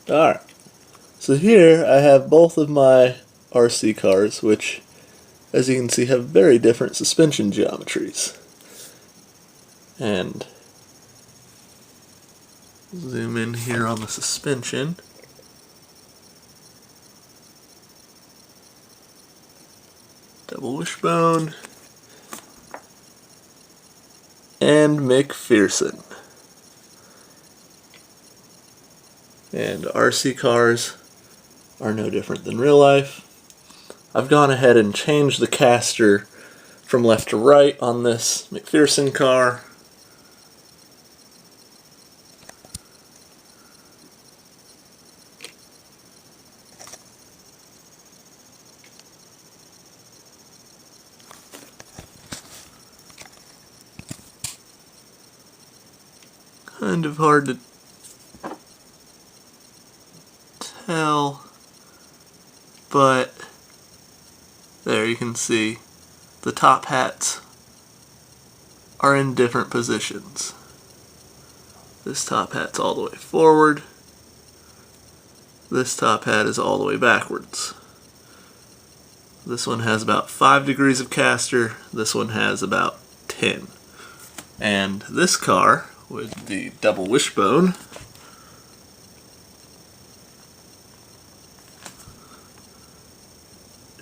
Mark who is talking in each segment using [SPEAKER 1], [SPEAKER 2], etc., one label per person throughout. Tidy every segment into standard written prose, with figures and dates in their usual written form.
[SPEAKER 1] Alright, so here I have both of my RC cars, which, as you can see, have very different suspension geometries. And zoom in here on the suspension. Double wishbone. And McPherson. And RC cars are no different than real life. I've gone ahead and changed the caster from left to right on this McPherson car. Kind of hard to tell, but there you can see the top hats are in different positions. This top hat's all the way forward. This top hat is all the way backwards. This one has about 5 degrees of caster. This one has about 10. And this car, with the double wishbone,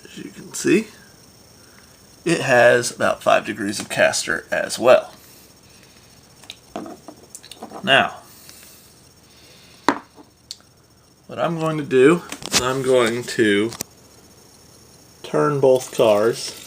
[SPEAKER 1] as you can see, it has about 5 degrees of caster as well. Now, what I'm going to do is I'm going to turn both cars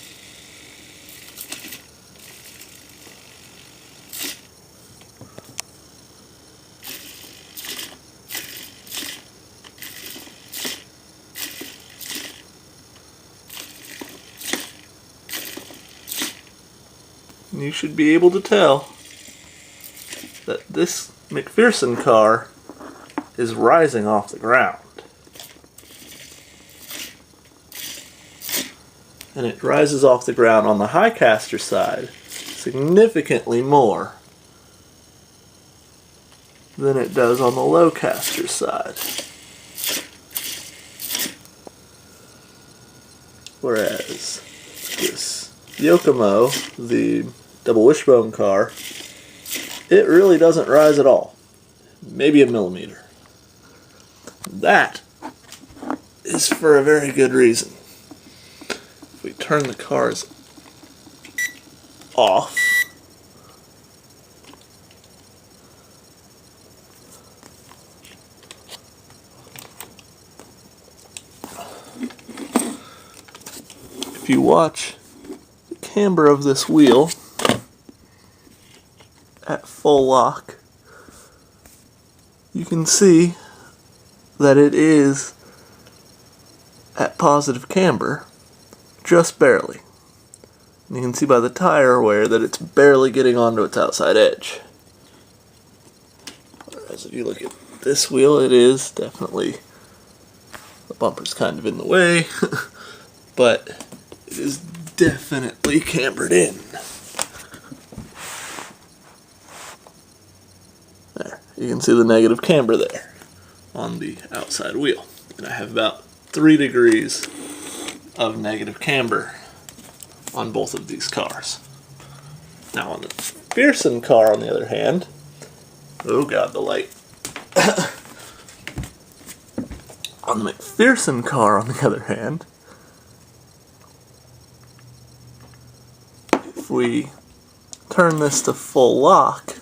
[SPEAKER 1] and you should be able to tell that this McPherson car is rising off the ground. And it rises off the ground on the high caster side significantly more than it does on the low caster side. Whereas this Yokomo, the double wishbone car, it really doesn't rise at all. Maybe a millimeter. That is for a very good reason. If we turn the cars off, if you watch the camber of this wheel at full lock, you can see that it is at positive camber, just barely. And you can see by the tire wear that it's barely getting onto its outside edge. Whereas if you look at this wheel, it is definitely, the bumper's kind of in the way, but it is definitely cambered in. There, you can see the negative camber there on the outside wheel. And I have about 3 degrees of negative camber on both of these cars. Now on the McPherson car, on the other hand, oh god, the light. On the McPherson car, on the other hand, if we turn this to full lock,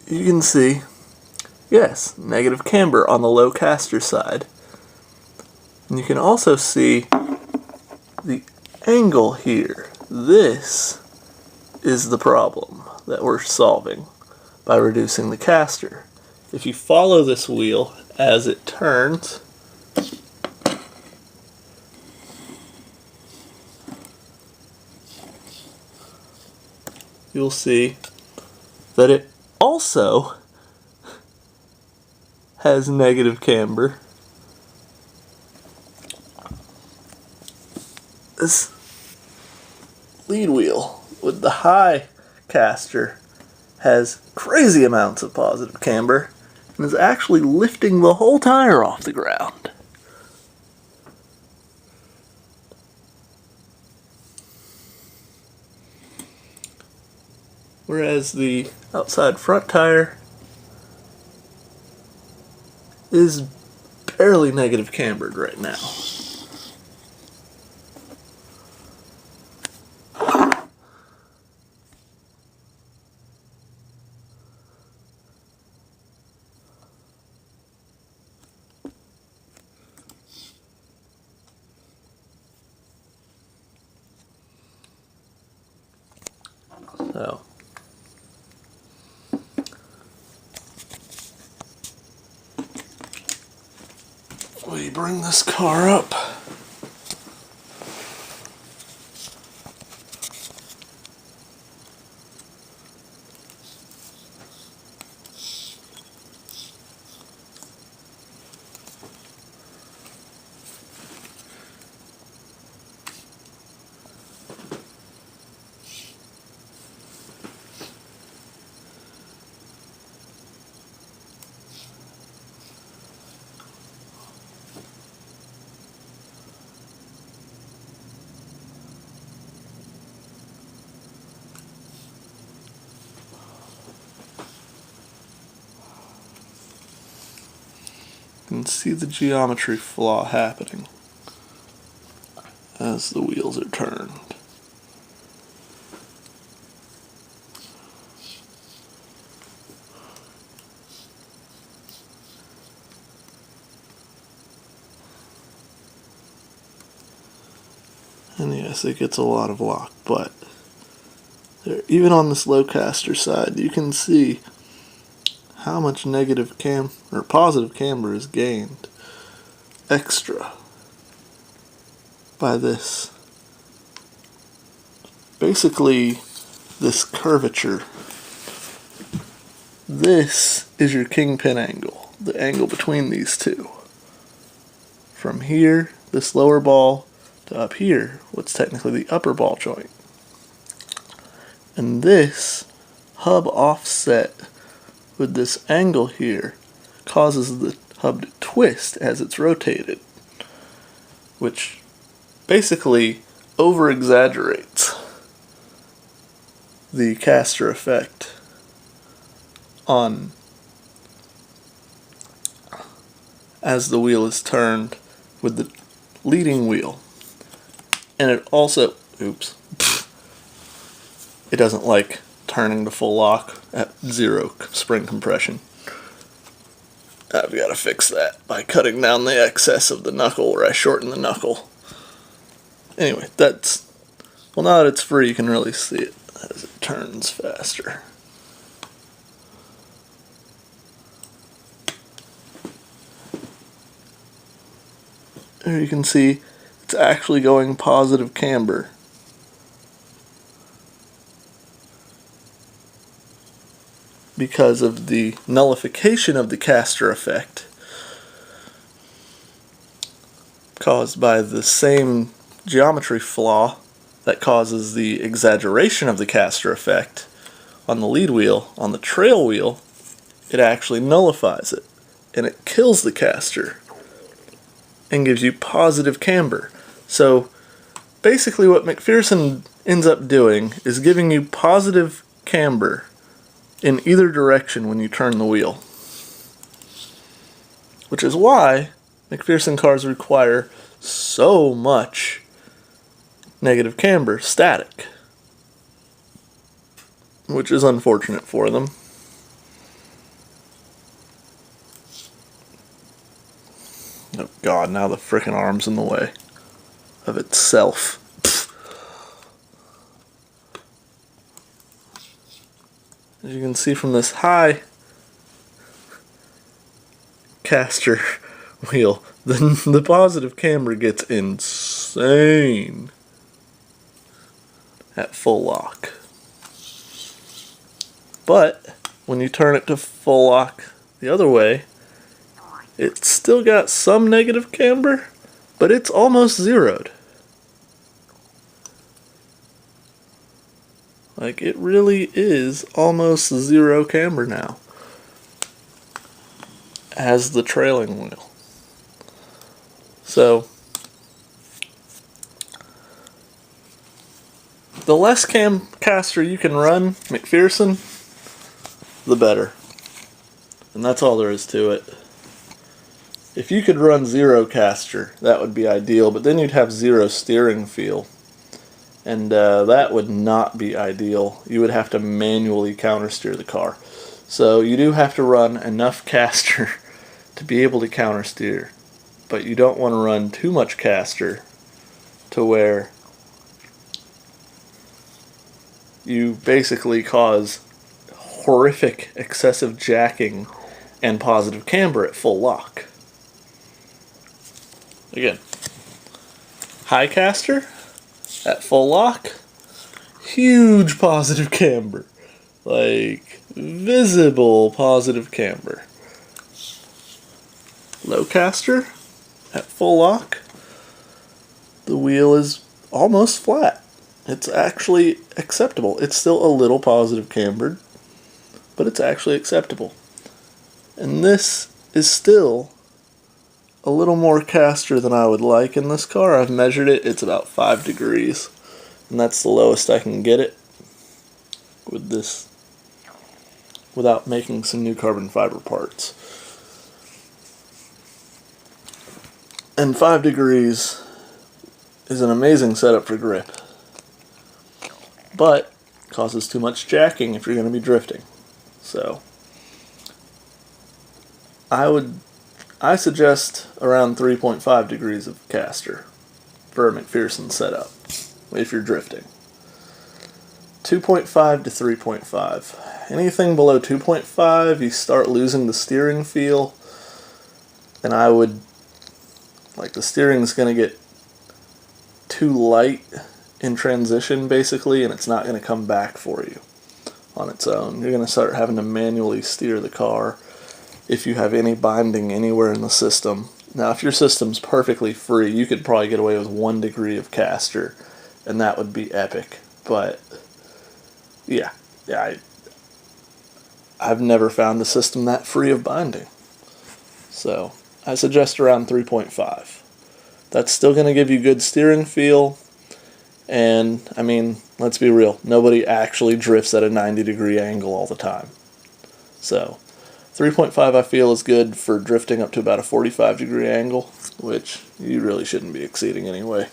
[SPEAKER 1] you can see, yes, negative camber on the low caster side. And you can also see the angle here. This is the problem that we're solving by reducing the caster. If you follow this wheel as it turns, you'll see that it also has negative camber. This lead wheel with the high caster has crazy amounts of positive camber and is actually lifting the whole tire off the ground. Whereas the outside front tire is barely negative cambered right now. So we bring this car up. You can see the geometry flaw happening as the wheels are turned. And yes, it gets a lot of lock, but there, even on this low caster side, you can see how much negative or positive camber is gained extra by this. Basically, this curvature. This is your kingpin angle, the angle between these two. From here, this lower ball, to up here, what's technically the upper ball joint. And this hub offset with this angle here causes the hub to twist as it's rotated, which basically over exaggerates the caster effect on as the wheel is turned with the leading wheel. And it also, oops, it doesn't like turning to full lock at 0 spring compression. I've got to fix that by cutting down the excess of the knuckle where I shorten the knuckle. Anyway, that's, well, now that it's free you can really see it as it turns faster. There you can see it's actually going positive camber. Because of the nullification of the caster effect caused by the same geometry flaw that causes the exaggeration of the caster effect on the lead wheel. On the trail wheel, it actually nullifies it and it kills the caster and gives you positive camber. So basically what McPherson ends up doing is giving you positive camber in either direction when you turn the wheel. Which is why McPherson cars require so much negative camber static. Which is unfortunate for them. Oh god, now the frickin' arm's in the way of itself. As you can see from this high caster wheel, the positive camber gets insane at full lock. But when you turn it to full lock the other way, it's still got some negative camber, but it's almost zeroed. Like, it really is almost zero camber now as the trailing wheel. So, the less cam caster you can run, McPherson, the better. And that's all there is to it. If you could run zero caster, that would be ideal, but then you'd have zero steering feel. And that would not be ideal. You would have to manually countersteer the car. So you do have to run enough caster to be able to countersteer. But you don't want to run too much caster to where you basically cause horrific excessive jacking and positive camber at full lock. Again, high caster at full lock, huge positive camber. Like, visible positive camber. Low caster at full lock, the wheel is almost flat. It's actually acceptable. It's still a little positive cambered, but it's actually acceptable. And this is still a little more caster than I would like in this car. I've measured it. It's about 5 degrees. And that's the lowest I can get it with this without making some new carbon fiber parts. And 5 degrees is an amazing setup for grip, but causes too much jacking if you're going to be drifting. So I suggest around 3.5 degrees of caster for a McPherson setup if you're drifting. 2.5 to 3.5. Anything below 2.5, you start losing the steering feel, and the steering's going to get too light in transition, basically, and it's not going to come back for you on its own. You're going to start having to manually steer the car if you have any binding anywhere in the system. Now, if your system's perfectly free, you could probably get away with 1 degree of caster, and that would be epic. But yeah, I've never found a system that free of binding. So I suggest around 3.5. That's still going to give you good steering feel, and I mean, let's be real, nobody actually drifts at a 90-degree angle all the time. So 3.5 I feel is good for drifting up to about a 45-degree angle, which you really shouldn't be exceeding anyway.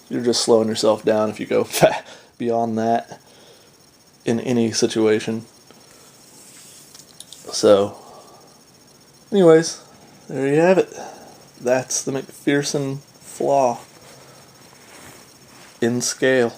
[SPEAKER 1] You're just slowing yourself down if you go beyond that in any situation. So, anyways, there you have it. That's the McPherson Flaw in scale.